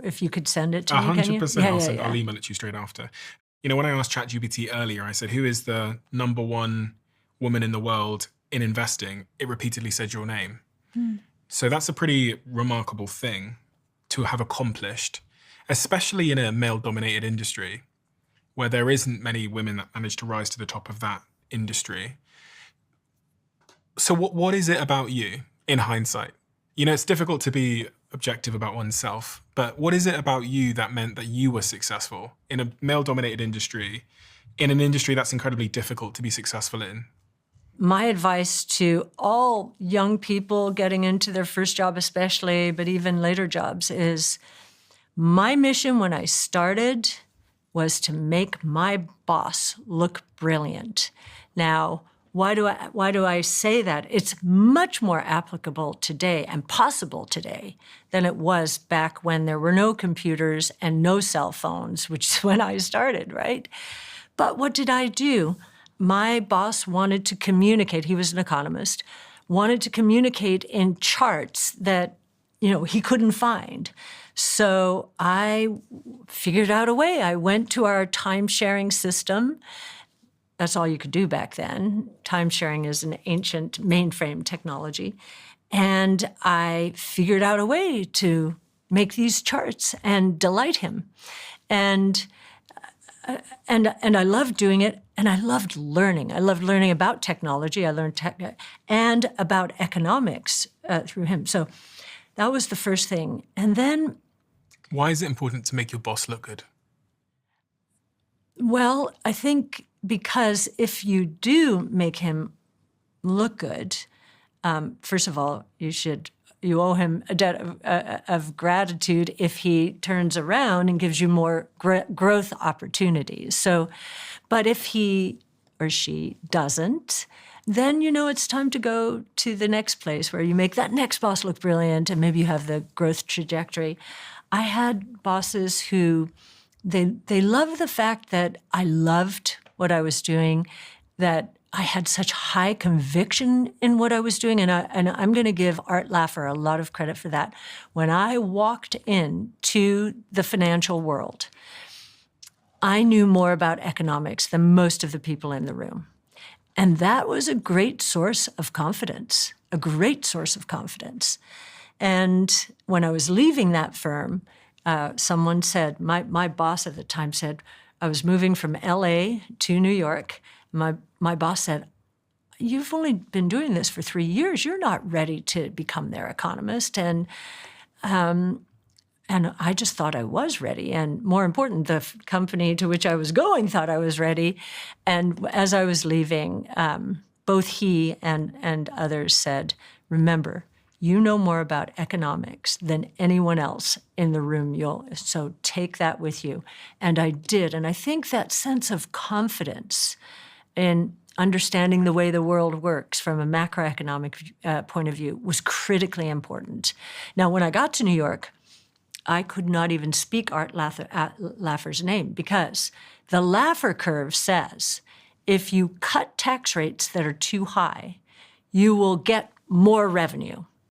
If you could send it to me, can you? 100%. I'll email it to you straight after. When I asked ChatGPT earlier, I said, who is the number one woman in the world in investing? It repeatedly said your name. So that's a pretty remarkable thing to have accomplished, especially in a male-dominated industry where there isn't many women that manage to rise to the top of that industry. So what is it about you in hindsight? It's difficult to be objective about oneself, but what is it about you that meant that you were successful in a male-dominated industry, in an industry that's incredibly difficult to be successful in? My advice to all young people getting into their first job especially, but even later jobs, is my mission when I started was to make my boss look brilliant. Now, why do I say that? It's much more applicable today and possible today than it was back when there were no computers and no cell phones, which is when I started, right? But what did I do? My boss wanted to communicate, he was an economist, wanted to communicate in charts that, he couldn't find. So I figured out a way. I went to our time-sharing system. That's all you could do back then. Time-sharing is an ancient mainframe technology. And I figured out a way to make these charts and delight him. And I loved doing it, and I loved learning. I loved learning about technology. I learned and about economics through him. So that was the first thing. And then... Why is it important to make your boss look good? Well, I think because if you do make him look good, first of all, you owe him a debt of gratitude if he turns around and gives you more growth opportunities. So, but if he or she doesn't, then it's time to go to the next place where you make that next boss look brilliant and maybe you have the growth trajectory. I had bosses who, they loved the fact that I loved what I was doing, that I had such high conviction in what I was doing, and I'm going to give Art Laffer a lot of credit for that. When I walked into the financial world, I knew more about economics than most of the people in the room. And that was a great source of confidence, a great source of confidence. And when I was leaving that firm, someone said, my boss at the time said, I was moving from LA to New York. My boss said, you've only been doing this for 3 years. You're not ready to become their economist. And I just thought I was ready. And more important, the company to which I was going thought I was ready. And as I was leaving, both he and others said, remember, you know more about economics than anyone else in the room. So take that with you. And I did. And I think that sense of confidence in understanding the way the world works from a macroeconomic point of view was critically important. Now, when I got to New York, I could not even speak Art Laffer's name because the Laffer curve says if you cut tax rates that are too high, you will get more revenue.